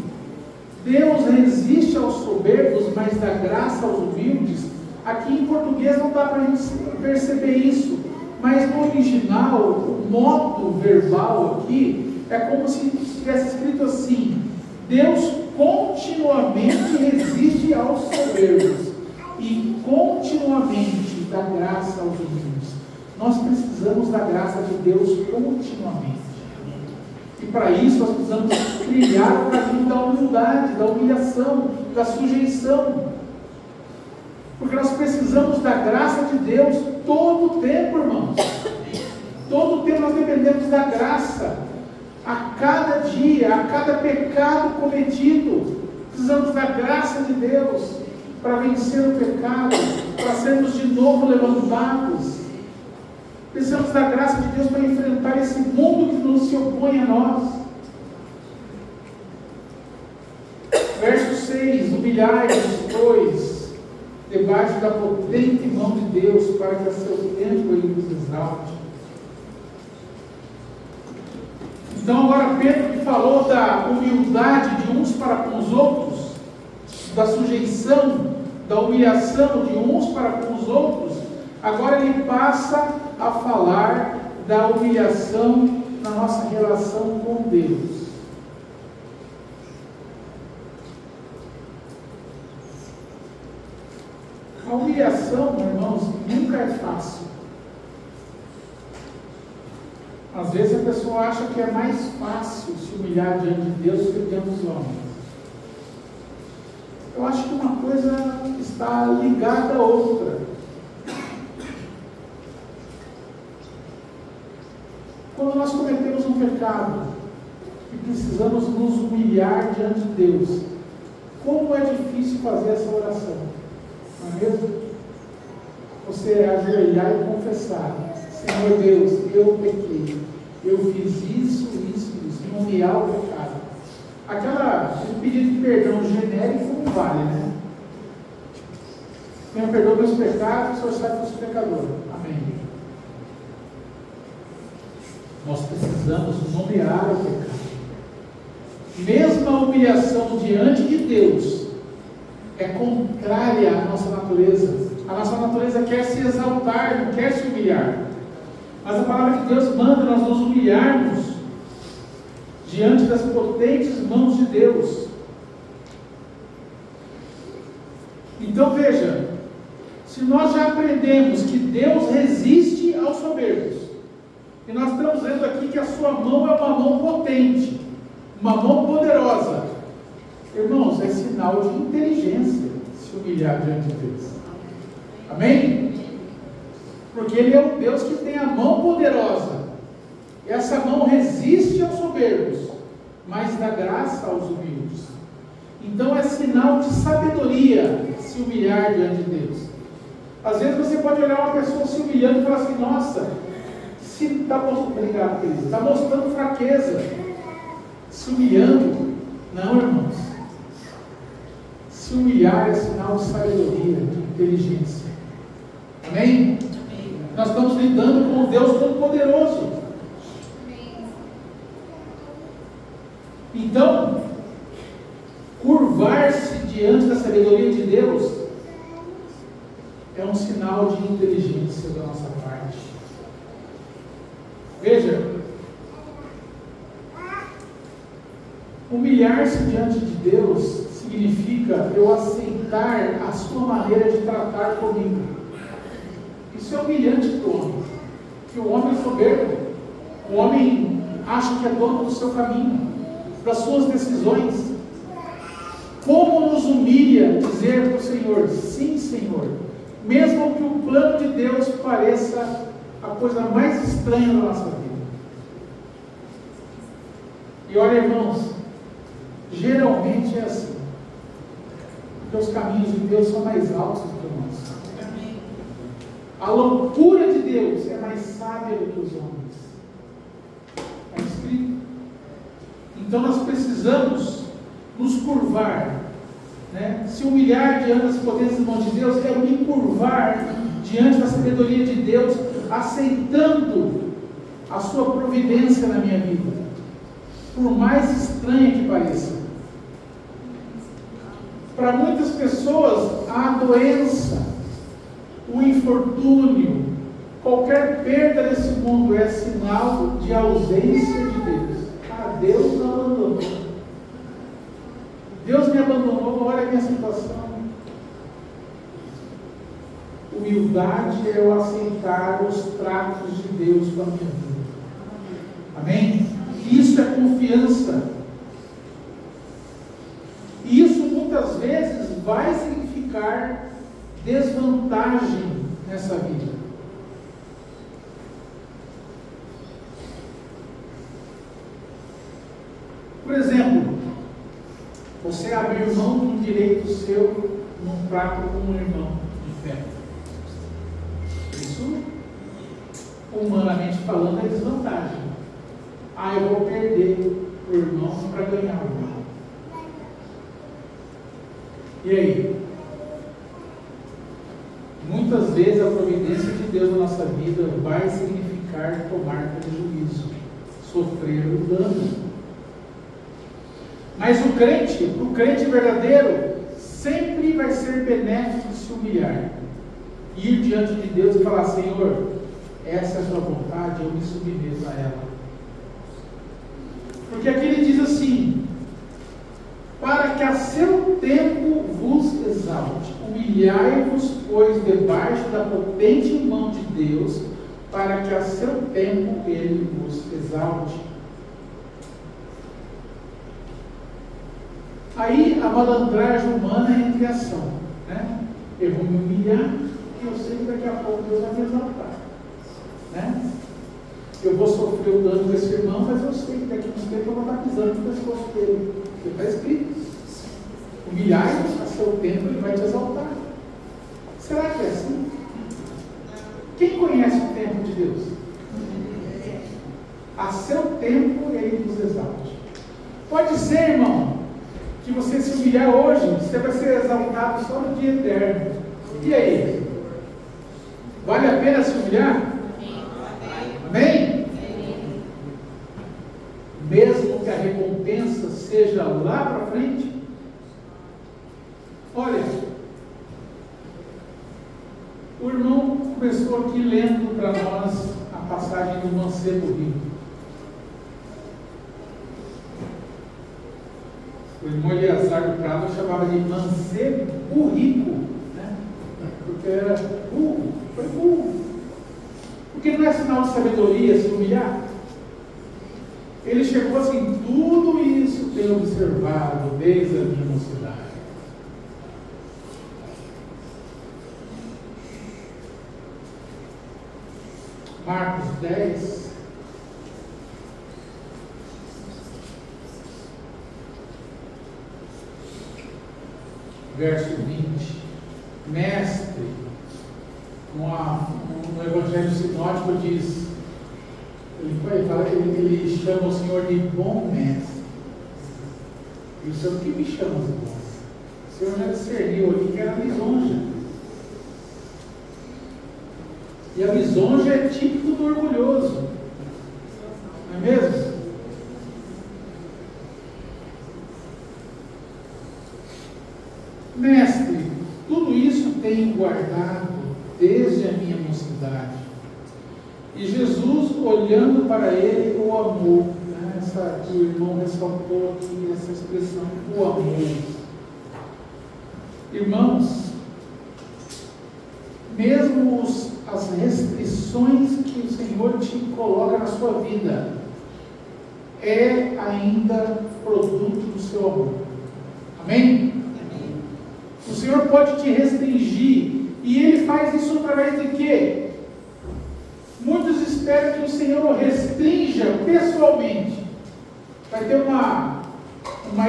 Deus resiste aos soberbos, mas dá graça aos humildes, aqui em português não dá para a gente perceber isso, mas no original, o modo verbal aqui, é como se estivesse escrito assim: Deus continuamente resiste aos soberbos e continuamente dá graça aos humildes. Nós precisamos da graça de Deus continuamente. E para isso nós precisamos trilhar o caminho da humildade, da humilhação, da sujeição. Porque nós precisamos da graça de Deus todo o tempo, irmãos. Todo o tempo nós dependemos da graça. A cada dia, a cada pecado cometido, precisamos da graça de Deus para vencer o pecado, para sermos de novo levantados. Precisamos da graça de Deus para enfrentar esse mundo que não se opõe a nós. Verso 6: humilhai-vos, pois, debaixo da potente mão de Deus, para que a seu tempo Ele vos exalte. Então agora Pedro, que falou da humildade de uns para com os outros, da sujeição, da humilhação de uns para com os outros, agora ele passa a falar da humilhação na nossa relação com Deus. A humilhação, irmãos, nunca é fácil. Às vezes a pessoa acha que é mais fácil se humilhar diante de Deus do que diante dos homens. Eu acho que uma coisa está ligada à outra. Quando nós cometemos um pecado e precisamos nos humilhar diante de Deus, como é difícil fazer essa oração, não é mesmo? Você ajoelhar e confessar: Senhor Deus, eu pequei, eu fiz isso, e humilhar o pecado. Aquele pedido de perdão genérico não vale, né? Senhor, perdoa meus pecados, o Senhor sabe que eu sou pecador. Amém. Nós precisamos nomear o pecado. Mesmo a humilhação diante de Deus é contrária à nossa natureza. A nossa natureza quer se exaltar, não quer se humilhar. Mas a palavra de Deus manda nós nos humilharmos diante das potentes mãos de Deus. Então veja, se nós já aprendemos que Deus resiste aos soberbos, e nós estamos vendo aqui que a sua mão é uma mão potente, uma mão poderosa, irmãos, é sinal de inteligência se humilhar diante de Deus. Amém? Porque Ele é um Deus que tem a mão poderosa, e essa mão resiste aos soberbos, mas dá graça aos humildes. Então é sinal de sabedoria se humilhar diante de Deus. Às vezes você pode olhar uma pessoa se humilhando e falar assim: nossa, se está mostrando fraqueza, se humilhando. Não, irmãos, se humilhar é sinal de sabedoria, de inteligência. Amém? Nós estamos lidando com o Deus Todo-Poderoso. Então, curvar-se diante da sabedoria de Deus é um sinal de inteligência da nossa parte. Veja, humilhar-se diante de Deus significa eu aceitar a sua maneira de tratar comigo. Isso é humilhante para o homem, porque o homem é soberbo, o homem acha que é dono do seu caminho, das suas decisões. Como nos humilha dizer para o Senhor: sim, Senhor, mesmo que o plano de Deus pareça a coisa mais estranha da nossa vida. E olha, irmãos, geralmente é assim, porque os caminhos de Deus são mais altos do que o nosso. A loucura de Deus é mais sábia do que os homens. É escrito. Então nós precisamos nos curvar, né? Se humilhar diante das potentes mãos de Deus é me curvar diante da sabedoria de Deus, aceitando a sua providência na minha vida, por mais estranha que pareça. Para muitas pessoas, a doença, o infortúnio, qualquer perda desse mundo é sinal de ausência de Deus. Deus me abandonou. Deus me abandonou, olha a minha situação. Humildade é eu aceitar os tratos de Deus com a minha vida. Amém? Isso é confiança. Isso muitas vezes vai significar desvantagem nessa vida. Por exemplo, você abrir mão de um direito seu num prato com um irmão de fé. Isso, humanamente falando, é desvantagem. Eu vou perder o irmão para ganhar o irmão. E aí? Muitas vezes a providência de Deus na nossa vida vai significar tomar prejuízo, sofrer o dano. Mas o crente verdadeiro, sempre vai ser benéfico se humilhar, ir diante de Deus e falar: Senhor, essa é a sua vontade, eu me submeto a ela. Porque aqui ele diz assim: para que a seu tempo vos exalte, humilhai-vos, pois, debaixo da potente mão de Deus, para que a seu tempo ele vos exalte. Aí a malandragem humana entra em ação, né? Eu vou me humilhar e eu sei que daqui a pouco Deus vai me exaltar, né? Eu vou sofrer o dano desse irmão, mas eu sei que daqui a um tempo eu vou estar pisando no pescoço dele. Porque está escrito: humilhai-vos, a seu tempo ele vai te exaltar. Será que é assim? Quem conhece o tempo de Deus? A seu tempo ele nos exalte. Pode ser, irmão, que você se humilhar hoje, você vai ser exaltado só no dia eterno. E aí? Vale a pena se humilhar? Amém? Mesmo que a recompensa seja lá para frente? Olha, o irmão começou aqui lendo para nós a passagem do mancebo rico. O irmão Eleazar do Prado chamava de mancebo rico, né? Porque era burro, foi burro. Porque não é sinal de sabedoria se humilhar? Ele chegou assim: tudo isso tenho observado desde a minha mocidade. Marcos 10, verso 20. Mestre, no Evangelho Sinótico diz, ele chama o Senhor de bom mestre. E o Senhor que me chama de bom? O Senhor já discerniu ali que era lisonja. E a lisonja é típico do orgulhoso, não é mesmo? Mestre, tudo isso tenho guardado desde a minha mocidade. E Jesus, olhando para ele, o amou. Né? Essa que o irmão ressaltou aqui, essa expressão, o amor. Irmãos, mesmo as restrições que o Senhor te coloca na sua vida, é ainda produto do seu amor. Amém? O Senhor pode te restringir, e Ele faz isso através de quê? Muitos esperam que o Senhor o restrinja pessoalmente. Vai ter uma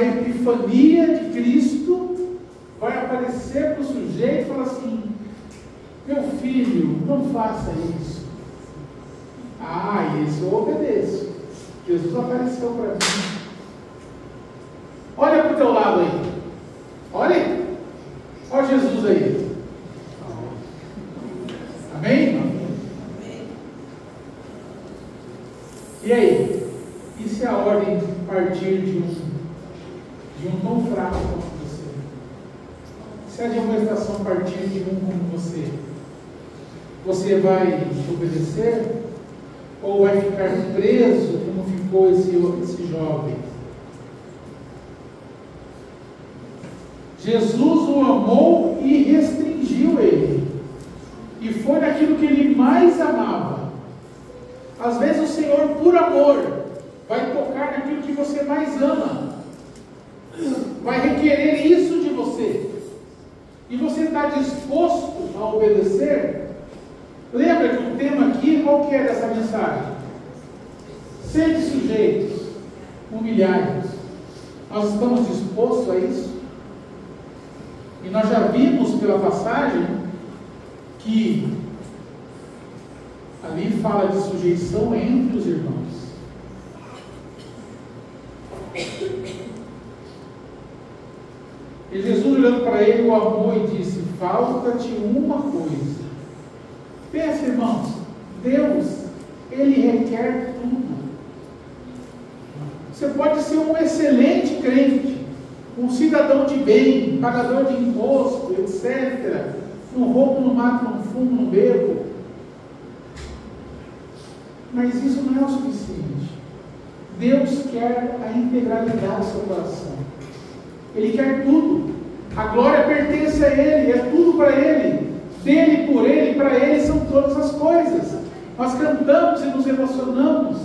epifania de Cristo, vai aparecer para o sujeito e falar assim: meu filho, não faça isso. Ah, isso eu obedeço. Jesus apareceu para mim. Olha para o teu lado aí. Olha. Olha Jesus aí. Amém? E aí? E se a ordem partir de um tão fraco como você? Se a demonstração partir de um como você? Você vai obedecer? Ou vai ficar preso como ficou esse jovem? Jesus o amou e restringiu ele. E foi naquilo que ele mais amava. Às vezes o Senhor, por amor, vai tocar naquilo que você mais ama. Vai requerer isso de você. E você está disposto a obedecer? Lembra que o tema aqui, qual que é dessa mensagem? Sede sujeitos, humilhados. Nós estamos dispostos a isso? E nós já vimos pela passagem que ali fala de sujeição entre os irmãos. E Jesus, olhando para ele, o amou e disse: falta-te uma coisa. Pensa, irmãos, Deus, Ele requer tudo. Você pode ser um excelente crente, um cidadão de bem, pagador de imposto, etc. Não roubo, não mato, não fumo, não bebo. Mas isso não é o suficiente. Deus quer a integralidade do seu coração. Ele quer tudo. A glória pertence a Ele, é tudo para Ele. Dele, por Ele, para Ele são todas as coisas. Nós cantamos e nos emocionamos.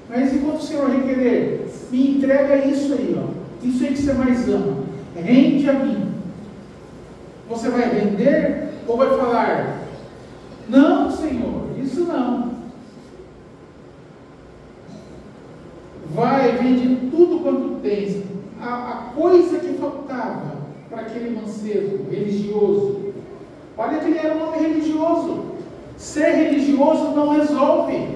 Mas enquanto o Senhor requerer, me entrega isso aí, ó. Isso aí que você mais ama. Rende a mim. Você vai render ou vai falar: não, Senhor, isso não. vai, vende tudo quanto tens. A coisa que faltava para aquele mancebo religioso. Olha que ele era um homem religioso. Ser religioso não resolve.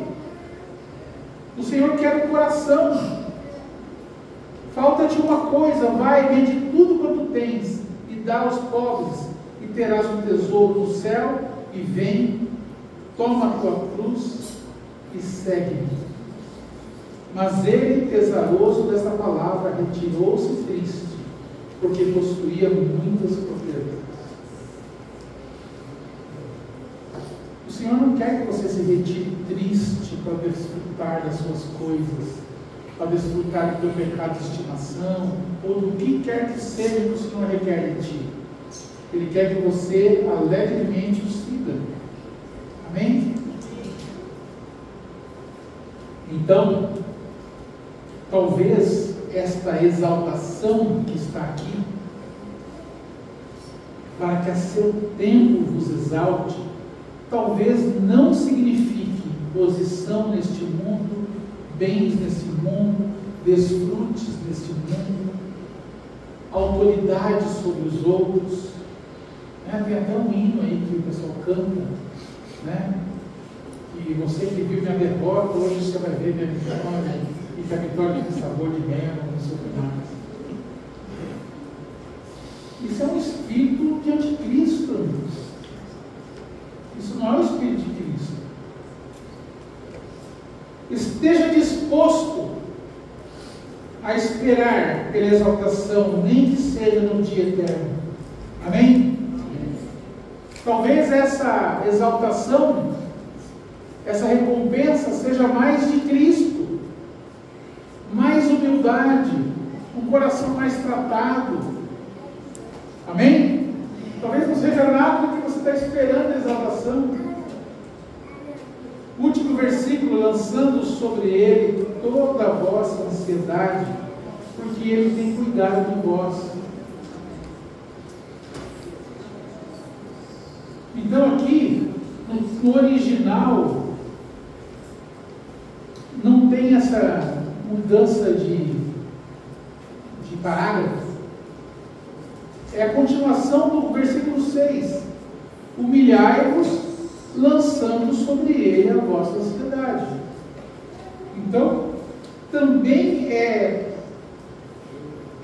O Senhor quer o coração. Falta-te uma coisa, vai, vende tudo quanto tens e dá aos pobres, e terás um tesouro no céu, e vem, toma a tua cruz e segue-me. Mas ele, pesaroso desta palavra, retirou-se triste, porque possuía muitas propriedades. O Senhor não quer que você se retire triste para desfrutar das suas coisas, para desfrutar do teu pecado de estimação, ou do que quer que seja que o Senhor requer de ti. Ele quer que você alegremente o siga. Amém? Então, talvez esta exaltação que está aqui, para que a seu tempo vos exalte, talvez não signifique posição neste mundo, bens neste mundo, desfrutes neste mundo, autoridade sobre os outros. Tem até um hino aí que o pessoal canta, né? E você que viu minha derrota, hoje você vai ver minha vitória, e que a vitória tem sabor de mel, não sei o que mais. Isso é um espírito de anticristo, amigos. Isso não é o espírito de Cristo. Esteja disposto a esperar pela exaltação, nem que seja no dia eterno. Amém? Talvez essa exaltação, essa recompensa seja mais de Cristo, mais humildade, um coração mais tratado. Amém? Talvez não seja nada do que você está esperando a exaltação. Último versículo, lançando sobre ele toda a vossa ansiedade, porque ele tem cuidado de vós. Então aqui, no original, não tem essa mudança de parágrafo. É a continuação do versículo 6. Humilhai-vos, lançando sobre ele a vossa ansiedade. Então, também é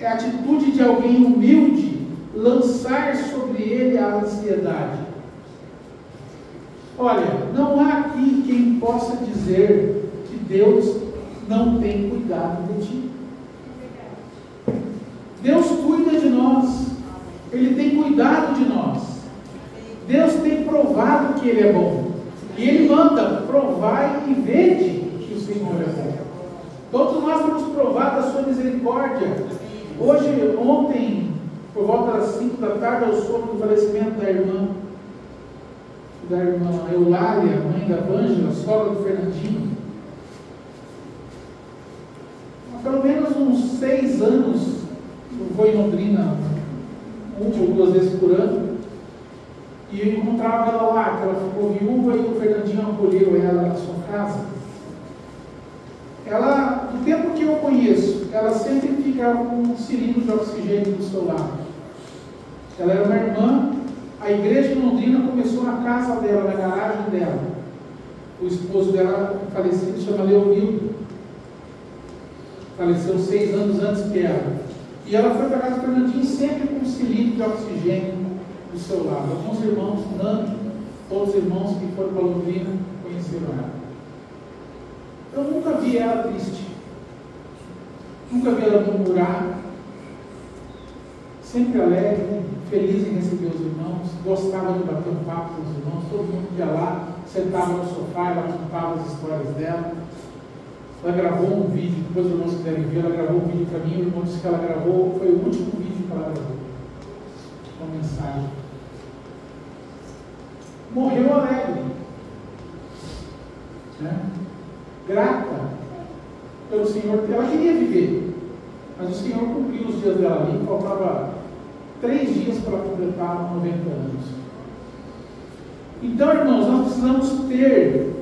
a atitude de alguém humilde lançar sobre ele a ansiedade. Olha, não há aqui quem possa dizer que Deus não tem cuidado de ti. Deus cuida de nós. Ele tem cuidado de nós. Deus tem provado que Ele é bom. E Ele manda, provai e vede que o Senhor é bom. Todos nós temos provado a sua misericórdia. Hoje, ontem, por volta das 5 da tarde, eu soube do falecimento da irmã Eulália, mãe da Ângela, sogra do Fernandinho. Há pelo menos uns 6 anos, eu vou em Londrina 1 ou 2 vezes por ano, e eu encontrava ela lá, que ela ficou viúva, e o Fernandinho acolheu ela na sua casa. Ela, do tempo que eu conheço, ela sempre ficava com um cilindro de oxigênio do seu lado. Ela era uma irmã. A igreja em Londrina começou na casa dela, na garagem dela. O esposo dela, falecido, chama Leonildo. Faleceu 6 anos antes que ela. E ela foi para a casa do Fernandinho sempre com um cilindro de oxigênio do seu lado. Alguns irmãos, Nando, todos os irmãos que foram para Londrina conheceram ela. Eu nunca vi ela triste. Nunca vi ela murmurar. Sempre alegre, feliz em receber os irmãos, gostava de bater um papo com os irmãos, todo mundo ia lá, sentava no sofá, ela contava as histórias dela. Ela gravou um vídeo, depois os irmãos quiserem ver, ela gravou um vídeo para mim, o irmão disse que ela gravou, foi o último vídeo que ela gravou, uma mensagem. Morreu alegre, né? Grata pelo Senhor. Ela queria viver, mas o Senhor cumpriu os dias dela ali, faltava 3 dias para completar 90 anos. Então, irmãos, nós precisamos ter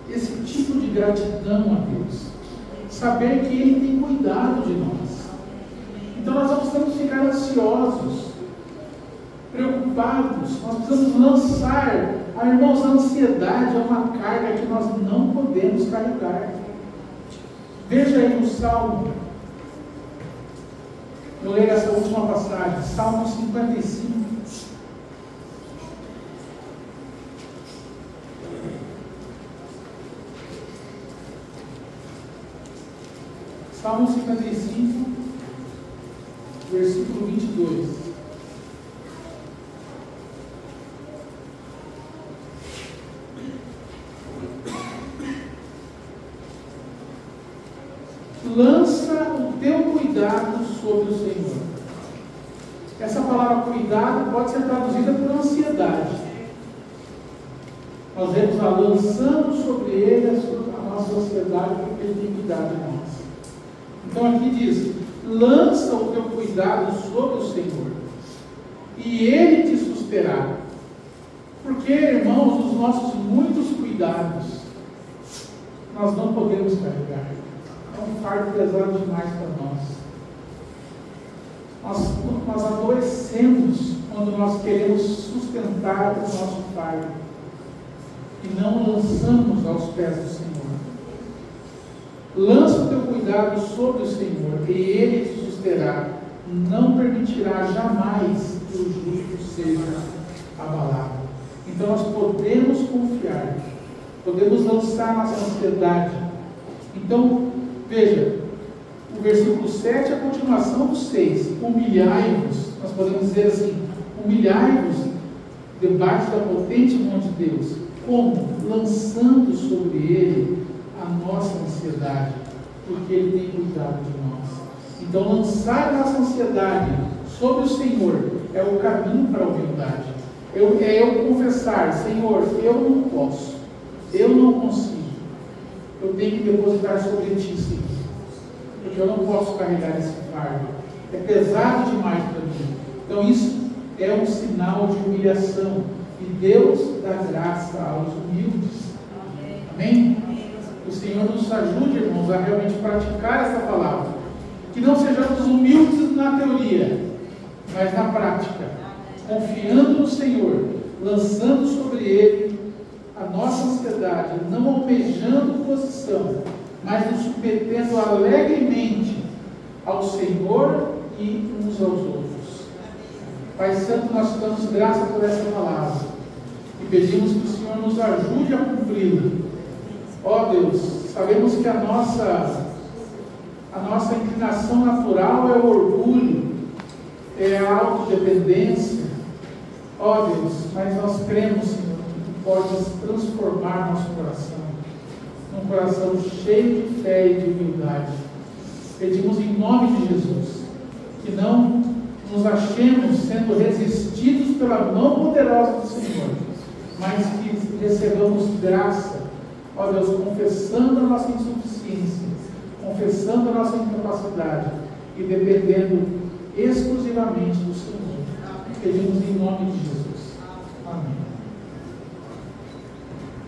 esse tipo de gratidão a Deus. saber que Ele tem cuidado de nós. Então nós não precisamos ficar ansiosos, preocupados. Nós precisamos lançar, irmãos, a ansiedade é uma carga que nós não podemos carregar. Veja aí no Salmo, eu leio essa última passagem, Salmo 55. Salmo 55, versículo 22. Lança o teu cuidado sobre o Senhor. Essa palavra cuidado pode ser traduzida por ansiedade. Nós vemos lá, lançando sobre Ele a nossa ansiedade, porque Ele tem cuidado de nós. Então aqui diz, lança o teu cuidado sobre o Senhor, e Ele te susterá. Porque, irmãos, os nossos muitos cuidados, nós não podemos carregar. É um fardo pesado demais para nós. Nós adoecemos quando nós queremos sustentar o nosso fardo e não lançamos aos pés do Senhor. Lança o teu cuidado sobre o Senhor, e Ele te susterá. Não permitirá jamais que o justo seja abalado. Então nós podemos confiar, podemos lançar nossa ansiedade. Então, veja, o versículo 7 é a continuação do 6. Humilhai-vos, nós podemos dizer assim, humilhai-vos debaixo da potente mão de Deus. Como? Lançando sobre Ele a nossa ansiedade, porque Ele tem cuidado de nós. Então, lançar a nossa ansiedade sobre o Senhor é o caminho para a humildade. É eu confessar, Senhor, eu não posso, eu não consigo, eu tenho que depositar sobre Ti, Senhor, porque eu não posso carregar esse fardo, é pesado demais para mim. Então isso é um sinal de humilhação, e Deus dá graça aos humildes. Amém? O Senhor nos ajude, irmãos, a realmente praticar essa palavra, que não sejamos humildes na teoria, mas na prática, confiando no Senhor, lançando sobre Ele a nossa ansiedade, não almejando posição, mas nos submetendo alegremente ao Senhor e uns aos outros. Pai Santo, nós te damos graça por essa palavra e pedimos que o Senhor nos ajude a cumpri-la. Ó Deus, sabemos que a nossa inclinação natural é o orgulho, é a autodependência. Ó Deus, mas nós cremos, Senhor, que Tu podes transformar nosso coração num coração cheio de fé e de humildade. Pedimos em nome de Jesus que não nos achemos sendo resistidos pela mão poderosa do Senhor, mas que recebamos graça, ó Deus, confessando a nossa insuficiência, confessando a nossa incapacidade e dependendo exclusivamente do Senhor. Pedimos em nome de Jesus.